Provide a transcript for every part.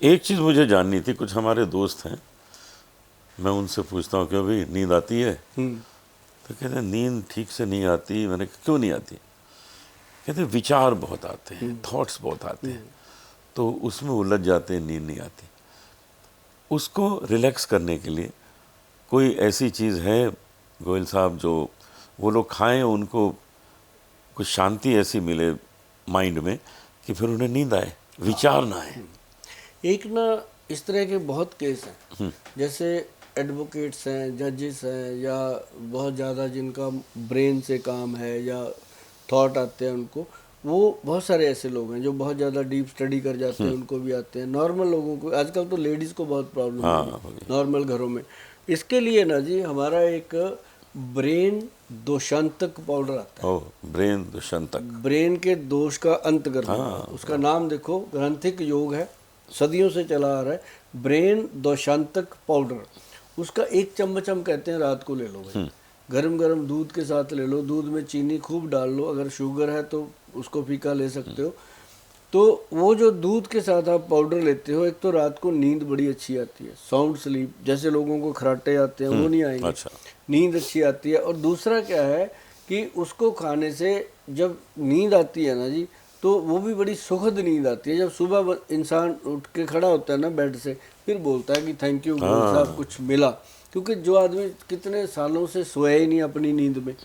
एक चीज़ मुझे जाननी थी, कुछ हमारे दोस्त हैं, मैं उनसे पूछता हूँ कि भाई नींद आती है, तो कहते हैं नींद ठीक से नहीं आती। मैंने कहा क्यों नहीं आती? कहते हैं विचार बहुत आते हैं, थॉट्स बहुत आते हैं, तो उसमें उलझ जाते हैं, नींद नहीं आती। उसको रिलैक्स करने के लिए कोई ऐसी चीज़ है गोयल साहब जो वो लोग खाएं, उनको कुछ शांति ऐसी मिले माइंड में कि फिर उन्हें नींद आए, विचार ना आए? एक ना इस तरह के बहुत केस हैं, जैसे एडवोकेट्स हैं, जजेस हैं, या बहुत ज़्यादा जिनका ब्रेन से काम है या थॉट आते हैं उनको, वो बहुत सारे ऐसे लोग हैं जो बहुत ज़्यादा डीप स्टडी कर जाते हैं, उनको भी आते हैं। नॉर्मल लोगों को आजकल तो लेडीज़ को बहुत प्रॉब्लम हाँ, है नॉर्मल घरों में। इसके लिए ना जी हमारा एक ब्रेन दोषांतक पाउडर आता है। ओह, ब्रेन दुष्यंतक। ब्रेन के दोष का अंत करने वाला, उसका नाम देखो, ग्रंथिक योग है, सदियों से चला आ रहा है, ब्रेन दोषांतक पाउडर। उसका 1 चम्मच हम कहते हैं रात को ले लो भाई, गरम गरम दूध के साथ ले लो, दूध में चीनी खूब डाल लो, अगर शुगर है तो उसको फीका ले सकते हो। तो वो जो दूध के साथ आप पाउडर लेते हो, एक तो रात को नींद बड़ी अच्छी आती है, साउंड स्लीप, जैसे लोगों को खराटे आते हैं वो नहीं आएंगे, अच्छा। नींद अच्छी आती है। और दूसरा क्या है कि उसको खाने से जब नींद आती है ना जी, तो वो भी बड़ी सुखद नींद आती है। जब सुबह इंसान उठ के खड़ा होता है ना बेड से, फिर बोलता है कि थैंक यू गोयल साहब, कुछ मिला। क्योंकि जो आदमी कितने सालों से सोया ही नहीं अपनी नींद में,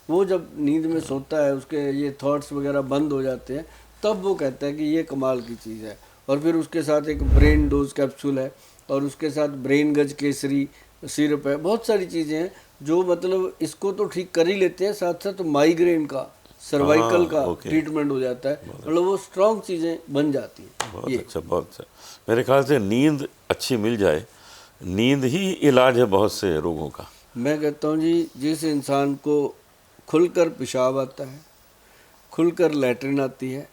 वो जब नींद में सोता है, उसके ये थॉट्स वगैरह बंद हो जाते हैं, तब वो कहता है कि ये कमाल की चीज़ है। और फिर उसके साथ एक ब्रेन डोज कैप्सूल है, और उसके साथ ब्रेन गज केसरी सिरप है, बहुत सारी चीज़ें हैं जो मतलब इसको तो ठीक कर ही लेते हैं, साथ साथ माइग्रेन का, सर्वाइकल का ट्रीटमेंट हो जाता है। मतलब वो स्ट्रॉन्ग चीज़ें बन जाती हैं। बहुत अच्छा, बहुत अच्छा। मेरे ख्याल से नींद अच्छी मिल जाए, नींद ही इलाज है बहुत से रोगों का। मैं कहता हूँ जी, जिस इंसान को खुलकर पेशाब आता है, खुलकर लैट्रिन आती है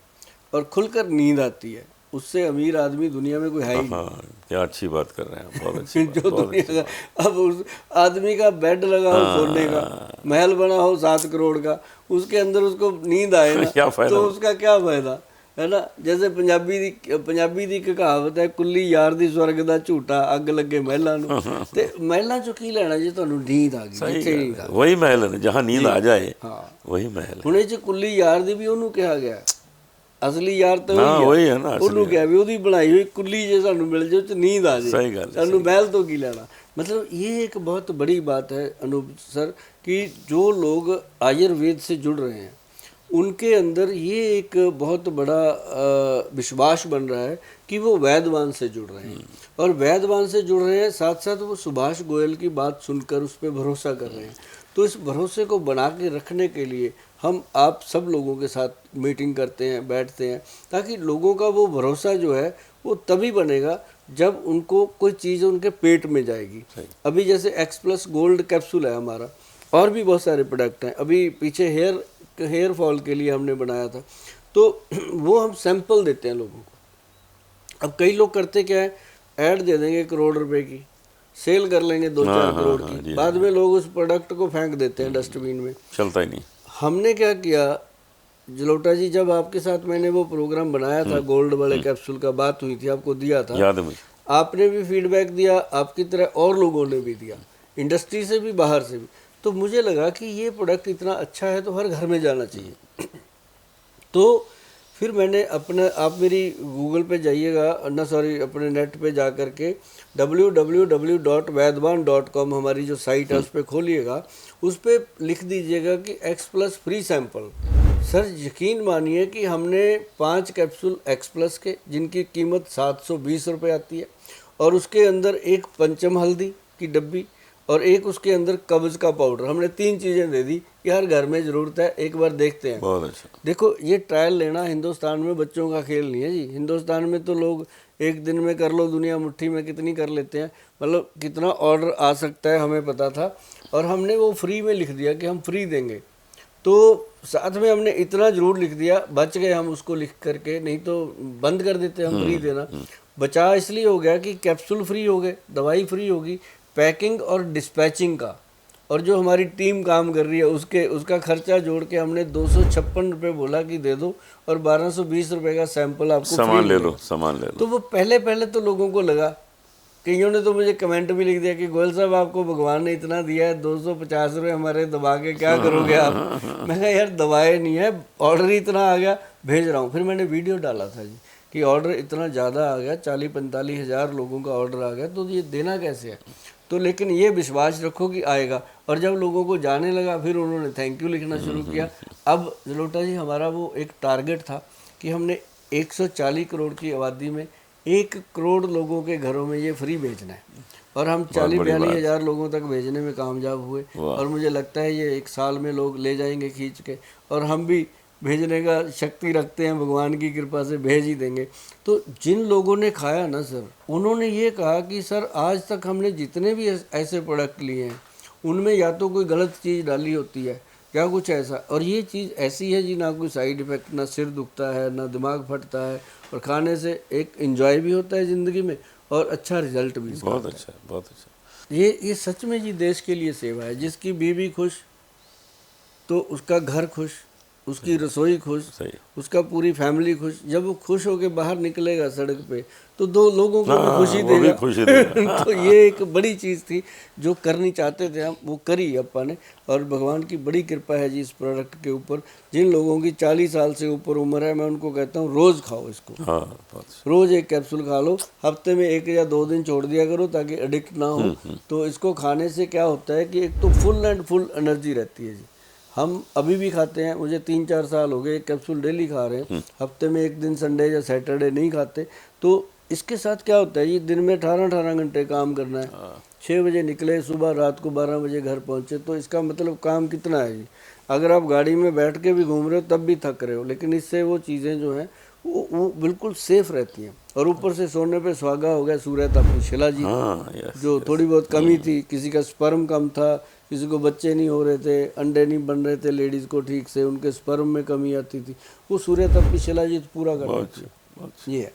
और खुलकर नींद आती है, उससे अमीर आदमी दुनिया में कोई है ही नहीं। हाँ, क्या अच्छी बात कर रहे हैं, बहुत अच्छी बात, जो बहुत दुनिया अच्छी का, अब उस आदमी का बेड लगा हो सोने का, महल बना हो 7 करोड़ का, उसके अंदर उसको नींद आए ना, क्या फायदा? तो उसका क्या फायदा है ना। जैसे पंजाबी ਦੀ ਇੱਕ ਕਹਾਵਤ ਹੈ, ਕੁੱਲੀ ਯਾਰ ਦੀ ਸਵਰਗ ਦਾ ਝੂਟਾ, ਅੱਗ ਲੱਗੇ ਮਹਿਲਾਂ ਨੂੰ। ਤੇ ਮਹਿਲਾਂ ਚੋਂ ਕੀ ਲੈਣਾ ਜੇ ਤੁਹਾਨੂੰ ਨੀਂਦ ਆ ਗਈ, ਇੱਥੇ ਨੀਂਦ ਆ ਗਈ। वही महल है, जहाँ नींद आ जाए हाँ, वही महल है। ਹੁਣ ਇਹ 'ਚ ਕੁੱਲੀ ਯਾਰ ਦੀ ਵੀ ਉਹਨੂੰ ਕਿਹਾ ਗਿਆ, ਅਸਲੀ ਯਾਰ ਤਾਂ वही है ना, ਉਹਨੂੰ ਕਿਹਾ ਵੀ ਉਹਦੀ ਬਣਾਈ ਹੋਈ ਕੁੱਲੀ ਜੇ ਸਾਨੂੰ ਮਿਲ ਜਾਏ, 'ਚ ਨੀਂਦ ਆ ਜਾਏ, सही गल है। ਸਾਨੂੰ महल तो की लेना। मतलब ये एक बहुत बड़ी बात है अनूप सर, कि जो लोग आयुर्वेद से जुड़ रहे हैं उनके अंदर ये एक बहुत बड़ा विश्वास बन रहा है कि वो वैद्यवान से जुड़ रहे हैं, और वैद्यवान से जुड़ रहे हैं, साथ साथ वो सुभाष गोयल की बात सुनकर उस पर भरोसा कर रहे हैं। तो इस भरोसे को बना के रखने के लिए हम आप सब लोगों के साथ मीटिंग करते हैं, बैठते हैं, ताकि लोगों का वो भरोसा जो है वो तभी बनेगा जब उनको कोई चीज़ उनके पेट में जाएगी। अभी जैसे एक्स+ गोल्ड कैप्सूल है हमारा, और भी बहुत सारे प्रोडक्ट हैं। अभी पीछे हेयर फॉल के लिए हमने बनाया था, तो वो हम सैंपल देते हैं लोगों को। अब कई लोग करते क्या है, ऐड दे देंगे 1 करोड़ रुपए की, सेल कर लेंगे 2-4 करोड़ की, बाद में लोग उस प्रोडक्ट को फेंक देते हैं डस्टबिन में, चलता ही नहीं। हमने क्या किया जलोटा जी, जब आपके साथ मैंने वो प्रोग्राम बनाया था गोल्ड वाले कैप्सूल का, बात हुई थी, आपको दिया था, याद है मुझे, आपने भी फीडबैक दिया, आपकी तरह और लोगों ने भी दिया, इंडस्ट्री से भी, बाहर से भी। तो मुझे लगा कि ये प्रोडक्ट इतना अच्छा है तो हर घर में जाना चाहिए। तो फिर मैंने अपना, आप मेरी गूगल पे जाइएगा ना, सॉरी अपने नेट पे जा कर के www.vaidwan.com हमारी जो साइट है उस पर खोलिएगा, उस पर लिख दीजिएगा कि एक्स+ फ्री सैंपल। सर यकीन मानिए कि हमने 5 कैप्सूल एक्स+ के, जिनकी कीमत 720 रुपये आती है, और उसके अंदर एक पंचम हल्दी की डब्बी और एक उसके अंदर कब्ज का पाउडर, हमने 3 चीज़ें दे दी कि हर घर में ज़रूरत है, एक बार देखते हैं। बहुत अच्छा। देखो ये ट्रायल लेना हिंदुस्तान में बच्चों का खेल नहीं है जी। हिंदुस्तान में तो लोग एक दिन में कर लो दुनिया मुट्ठी में कितनी कर लेते हैं, मतलब कितना ऑर्डर आ सकता है हमें पता था, और हमने वो फ्री में लिख दिया कि हम फ्री देंगे। तो साथ में हमने इतना ज़रूर लिख दिया, बच गए हम उसको लिख करके, नहीं तो बंद कर देते हम फ्री देना। बचा इसलिए हो गया कि कैप्सूल फ्री हो गए, दवाई फ्री होगी, पैकिंग और डिस्पैचिंग का और जो हमारी टीम काम कर रही है उसका खर्चा जोड़ के हमने 256 रुपये बोला कि दे दो, और 1220 रुपये का सैंपल आपको सामान फ्री ले मिलेगा। लो, सामान ले लो। तो वो पहले तो लोगों को लगा, कईयों ने तो मुझे कमेंट भी लिख दिया कि गोयल साहब आपको भगवान ने इतना दिया है, 250 रुपये हमारे दबा के क्या करोगे आप? मैं कहा यार दबाए नहीं है, ऑर्डर ही इतना आ गया, भेज रहा हूँ। फिर मैंने वीडियो डाला था जी कि ऑर्डर इतना ज़्यादा आ गया, 40-45 हज़ार लोगों का ऑर्डर आ गया, तो ये देना कैसे है? तो लेकिन ये विश्वास रखो कि आएगा। और जब लोगों को जाने लगा फिर उन्होंने थैंक यू लिखना शुरू किया। अब जलोटा जी हमारा वो एक टारगेट था कि हमने 140 करोड़ की आबादी में 1 करोड़ लोगों के घरों में ये फ्री भेजना है, और हम 40-42 हज़ार लोगों तक भेजने में कामयाब हुए। और मुझे लगता है ये 1 साल में लोग ले जाएंगे खींच के, और हम भी भेजने का शक्ति रखते हैं, भगवान की कृपा से भेज ही देंगे। तो जिन लोगों ने खाया ना सर, उन्होंने ये कहा कि सर आज तक हमने जितने भी ऐसे प्रोडक्ट लिए हैं उनमें या तो कोई गलत चीज़ डाली होती है या कुछ ऐसा, और ये चीज़ ऐसी है जी, ना कोई साइड इफ़ेक्ट, ना सिर दुखता है, ना दिमाग फटता है, और खाने से एक एंजॉय भी होता है ज़िंदगी में और अच्छा रिजल्ट भी। बहुत अच्छा, बहुत अच्छा। ये सच में जी देश के लिए सेवा है। जिसकी बीवी खुश तो उसका घर खुश, उसकी रसोई खुश, सही। उसका पूरी फैमिली खुश। जब वो खुश होकर बाहर निकलेगा सड़क पे तो 2 लोगों को भी खुशी वो भी देगा। खुशी देगा। तो ये एक बड़ी चीज़ थी जो करनी चाहते थे हम, वो करी अपा ने, और भगवान की बड़ी कृपा है जी इस प्रोडक्ट के ऊपर। जिन लोगों की 40 साल से ऊपर उम्र है, मैं उनको कहता हूँ रोज़ खाओ इसको, हाँ, बहुत अच्छा। रोज़ 1 कैप्सूल खा लो, हफ्ते में 1 या 2 दिन छोड़ दिया करो ताकि एडिक्ट ना हो। तो इसको खाने से क्या होता है कि एक तो फुल एंड फुल एनर्जी रहती है जी। हम अभी भी खाते हैं, मुझे 3-4 साल हो गए, 1 कैप्सूल डेली खा रहे हैं, हफ्ते में 1 दिन संडे या सैटरडे नहीं खाते। तो इसके साथ क्या होता है, ये दिन में 18 घंटे काम करना है, 6 बजे निकले सुबह, रात को 12 बजे घर पहुँचे, तो इसका मतलब काम कितना है जी। अगर आप गाड़ी में बैठ के भी घूम रहे हो तब भी थक रहे हो, लेकिन इससे वो चीज़ें जो हैं वो बिल्कुल सेफ रहती हैं। और ऊपर से सोने पे सुहागा हो गया सूर्य तपनी शिला जी, हाँ, यस, जो थोड़ी बहुत कमी थी, किसी का स्पर्म कम था, किसी को बच्चे नहीं हो रहे थे, अंडे नहीं बन रहे थे लेडीज़ को ठीक से, उनके स्पर्म में कमी आती थी, वो सूर्य तपनी शिला जी पूरा कर देती है। ये है।